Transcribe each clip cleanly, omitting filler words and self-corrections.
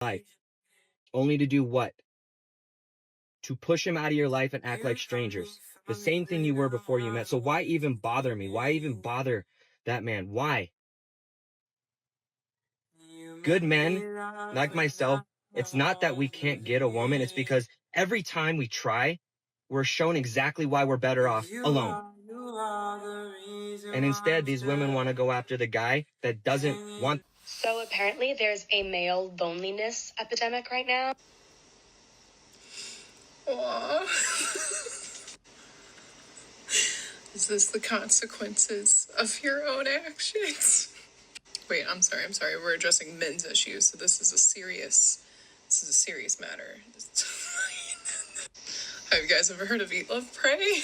life. Only to do what? To push him out of your life and act like strangers. The same thing you were before you met. So why even bother me? Why even bother that man? Why? Good men, like myself, it's not that we can't get a woman. It's because every time we try, we're shown exactly why we're better off alone. And instead, these women want to go after the guy that doesn't want. So apparently there's a male loneliness epidemic right now. Is this the consequences of your own actions? Wait, I'm sorry. We're addressing men's issues, so this is a serious matter. Have you guys ever heard of Eat, Love, Pray?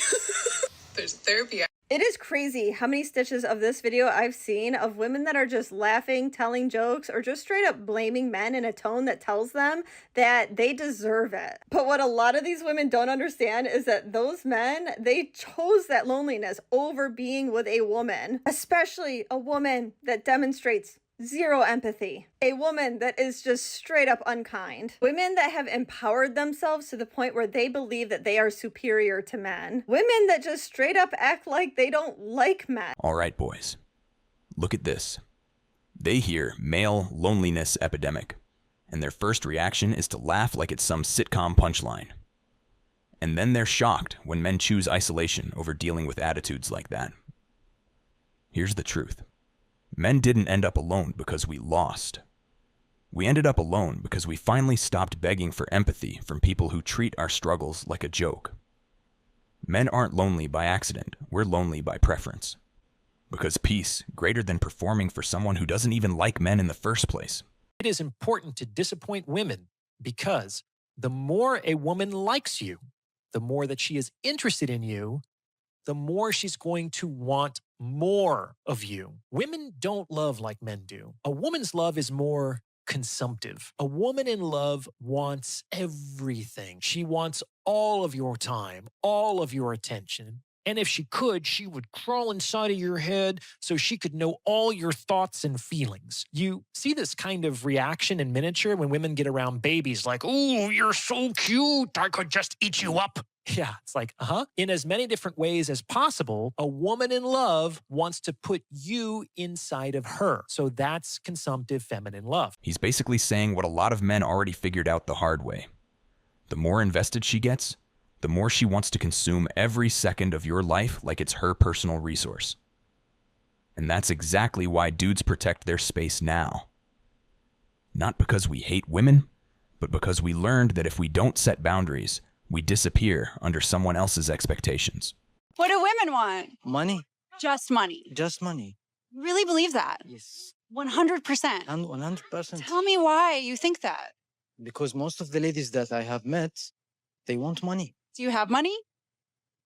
There's a therapy. It is crazy how many stitches of this video I've seen of women that are just laughing, telling jokes, or just straight up blaming men in a tone that tells them that they deserve it. But what a lot of these women don't understand is that those men, they chose that loneliness over being with a woman, especially a woman that demonstrates zero empathy. A woman that is just straight up unkind. Women that have empowered themselves to the point where they believe that they are superior to men. Women that just straight up act like they don't like men. All right, boys. Look at this. They hear male loneliness epidemic, and their first reaction is to laugh like it's some sitcom punchline. And then they're shocked when men choose isolation over dealing with attitudes like that. Here's the truth. Men didn't end up alone because we lost. We ended up alone because we finally stopped begging for empathy from people who treat our struggles like a joke. Men aren't lonely by accident, we're lonely by preference. Because peace, greater than performing for someone who doesn't even like men in the first place. It is important to disappoint women because the more a woman likes you, the more that she is interested in you, the more she's going to want more of you. Women don't love like men do. A woman's love is more consumptive. A woman in love wants everything. She wants all of your time, all of your attention. And if she could, she would crawl inside of your head so she could know all your thoughts and feelings. You see this kind of reaction in miniature when women get around babies like, "Oh, you're so cute. I could just eat you up." Yeah, it's like, In as many different ways as possible, a woman in love wants to put you inside of her. So that's consumptive feminine love. He's basically saying what a lot of men already figured out the hard way. The more invested she gets, the more she wants to consume every second of your life like it's her personal resource. And that's exactly why dudes protect their space now. Not because we hate women, but because we learned that if we don't set boundaries, we disappear under someone else's expectations. What do women want? Money. Just money. Just money. Really believe that? Yes. 100%. And 100%. Tell me why you think that. Because most of the ladies that I have met, they want money. Do you have money?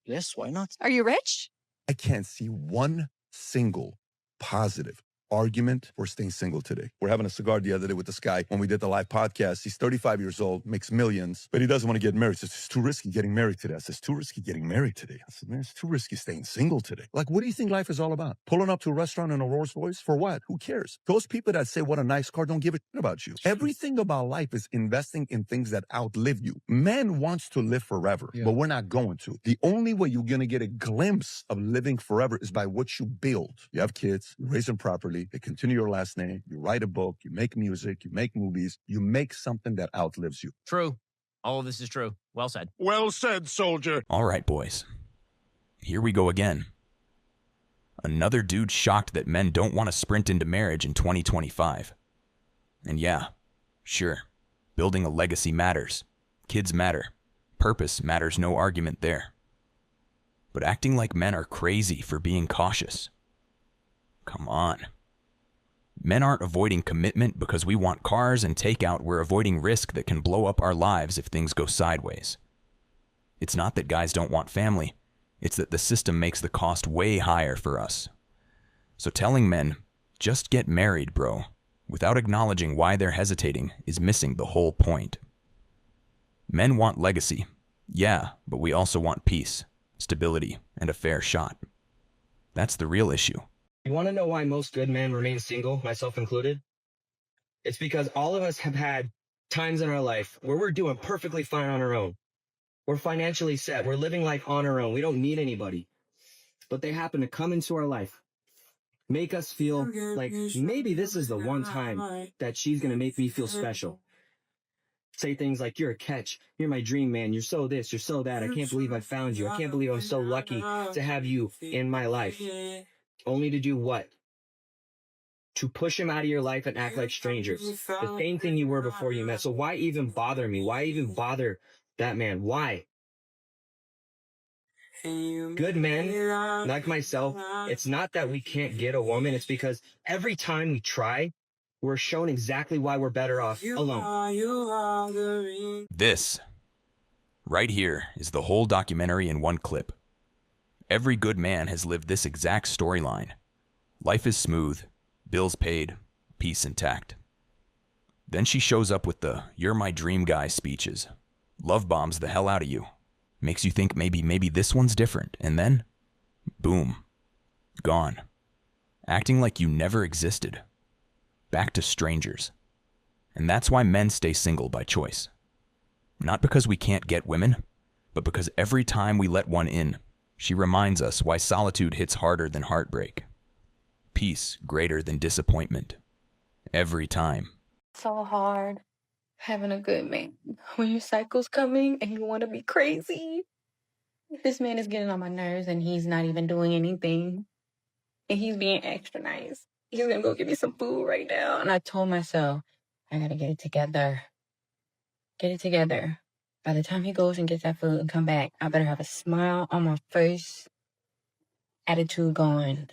Yes, why not? Are you rich? I can't see one single positive argument for staying single today. We're having a cigar the other day with this guy when we did the live podcast. He's 35 years old, makes millions, but he doesn't want to get married. He says, it's too risky getting married today. I said, it's too risky getting married today. I said, man, it's too risky staying single today. Like, what do you think life is all about? Pulling up to a restaurant in a Rolls Royce? For what? Who cares? Those people that say, what a nice car, don't give a shit about you. Everything about life is investing in things that outlive you. Man wants to live forever, but we're not going to. The only way you're going to get a glimpse of living forever is by what you build. You have kids, you raise them properly, they continue your last name, you write a book, you make music, you make movies, you make something that outlives you. True. All of this is true. Well said. Well said, soldier. All right, boys. Here we go again. Another dude shocked that men don't want to sprint into marriage in 2025. And yeah, sure, building a legacy matters. Kids matter. Purpose matters, no argument there. But acting like men are crazy for being cautious. Come on. Men aren't avoiding commitment because we want cars and takeout. We're avoiding risk that can blow up our lives if things go sideways. It's not that guys don't want family. It's that the system makes the cost way higher for us. So telling men, just get married, bro, without acknowledging why they're hesitating is missing the whole point. Men want legacy, yeah, but we also want peace, stability, and a fair shot. That's the real issue. You want to know why most good men remain single, myself included? It's because all of us have had times in our life where we're doing perfectly fine on our own. We're financially set. We're living life on our own. We don't need anybody. But they happen to come into our life, make us feel like maybe this is the one time that she's going to make me feel special. Say things like, you're a catch. You're my dream, man. You're so this, you're so that. I can't believe I found you. I can't believe I'm so lucky to have you in my life. Only to do what? To push him out of your life and act like strangers. The same thing you were before you met. So why even bother me? Why even bother that man? Why? Good men, like myself, it's not that we can't get a woman. It's because every time we try, we're shown exactly why we're better off alone. This, right here, is the whole documentary in one clip. Every good man has lived this exact storyline. Life is smooth, bills paid, peace intact. Then she shows up with the "you're my dream guy" speeches, love bombs the hell out of you, makes you think maybe this one's different, and then, boom, gone. Acting like you never existed. Back to strangers. And that's why men stay single by choice. Not because we can't get women, but because every time we let one in, she reminds us why solitude hits harder than heartbreak. Peace greater than disappointment. Every time. So hard having a good man. When your cycle's coming and you want to be crazy. This man is getting on my nerves and he's not even doing anything. And he's being extra nice. He's gonna go get me some food right now. And I told myself, I gotta get it together. Get it together. By the time he goes and gets that food and come back, I better have a smile on my face, attitude going.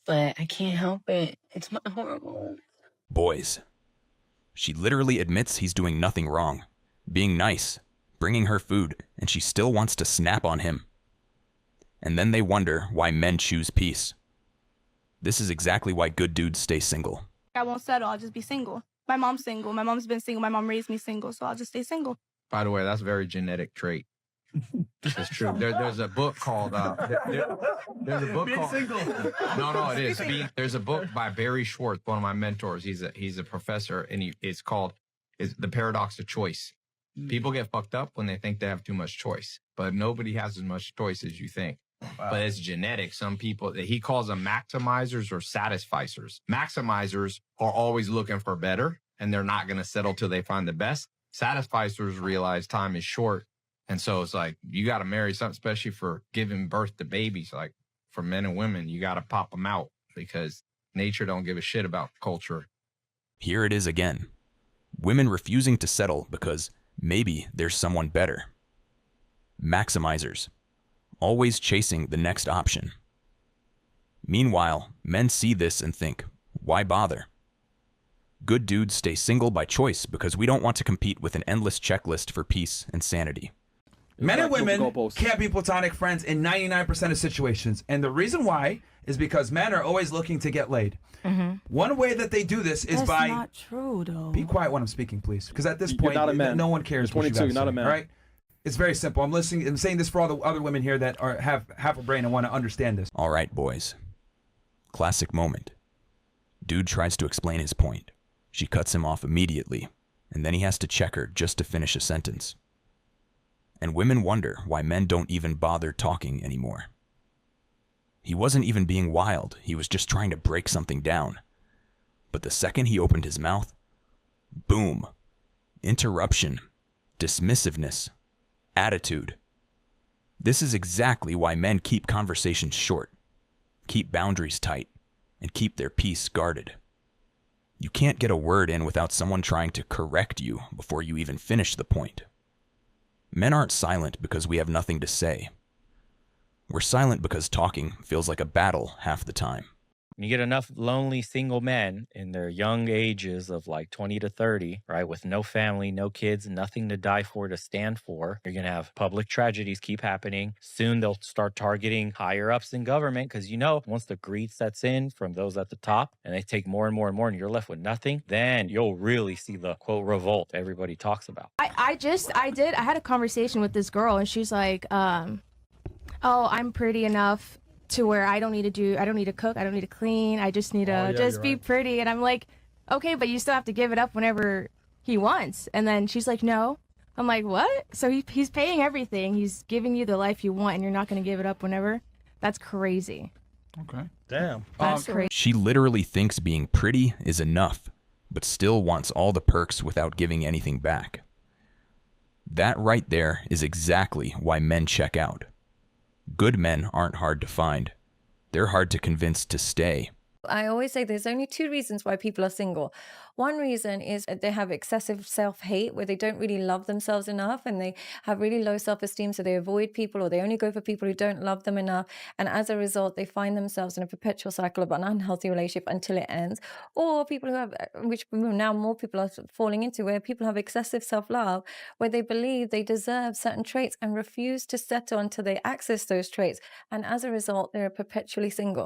But I can't help it. It's my hormones. Boys. She literally admits he's doing nothing wrong, being nice, bringing her food, and she still wants to snap on him. And then they wonder why men choose peace. This is exactly why good dudes stay single. I won't settle. I'll just be single. My mom's single. My mom's been single. My mom raised me single, so I'll just stay single. By the way, that's a very genetic trait. It's true. There's a book called. There's a book called. Single. No, it is. There's a book by Barry Schwartz, one of my mentors. He's a professor, and it's called The Paradox of Choice. People get fucked up when they think they have too much choice, but nobody has as much choice as you think. Wow. But it's genetic. Some people, he calls them maximizers or satisficers. Maximizers are always looking for better, and they're not going to settle till they find the best. Satisficers realize time is short. And so it's like, you got to marry something, especially for giving birth to babies. Like for men and women, you got to pop them out because nature don't give a shit about culture. Here it is again. Women refusing to settle because maybe there's someone better. Maximizers. Always chasing the next option. Meanwhile, men see this and think, why bother? Good dudes stay single by choice because we don't want to compete with an endless checklist for peace and sanity. Men and women can't be platonic friends in 99% of situations. And the reason why is because men are always looking to get laid. One way that they do this is by... That's not true, though. Be quiet when I'm speaking, please. Because at this point, not a man. no one cares. You're 22, what you not a say, man. all right? It's very simple. I'm saying this for all the other women here that have half a brain and want to understand this. All right, boys. Classic moment. Dude tries to explain his point. She cuts him off immediately, and then he has to check her just to finish a sentence. And women wonder why men don't even bother talking anymore. He wasn't even being wild. He was just trying to break something down. But the second he opened his mouth, boom. Interruption. Dismissiveness. Attitude. This is exactly why men keep conversations short, keep boundaries tight, and keep their peace guarded. You can't get a word in without someone trying to correct you before you even finish the point. Men aren't silent because we have nothing to say. We're silent because talking feels like a battle half the time. You get enough lonely single men in their young ages of like 20 to 30, right, with no family, no kids, nothing to die for, to stand for. You're going to have public tragedies keep happening. Soon they'll start targeting higher ups in government because, once the greed sets in from those at the top and they take more and more and more and you're left with nothing, then you'll really see the, quote, revolt everybody talks about. I had a conversation with this girl and she's like, oh, I'm pretty enough to where I don't need to cook, I don't need to clean, I just need to be pretty. And I'm like, okay, but you still have to give it up whenever he wants. And then she's like, no. I'm like, what? So he's paying everything. He's giving you the life you want, and you're not going to give it up whenever? That's crazy. Okay. Damn. That's crazy. She literally thinks being pretty is enough, but still wants all the perks without giving anything back. That right there is exactly why men check out. Good men aren't hard to find. They're hard to convince to stay. I always say there's only two reasons why people are single. One reason is they have excessive self-hate, where they don't really love themselves enough, and they have really low self-esteem, so they avoid people, or they only go for people who don't love them enough. And as a result, they find themselves in a perpetual cycle of an unhealthy relationship until it ends. Or people who have, which now more people are falling into, where people have excessive self-love, where they believe they deserve certain traits and refuse to settle until they access those traits. And as a result, they're perpetually single.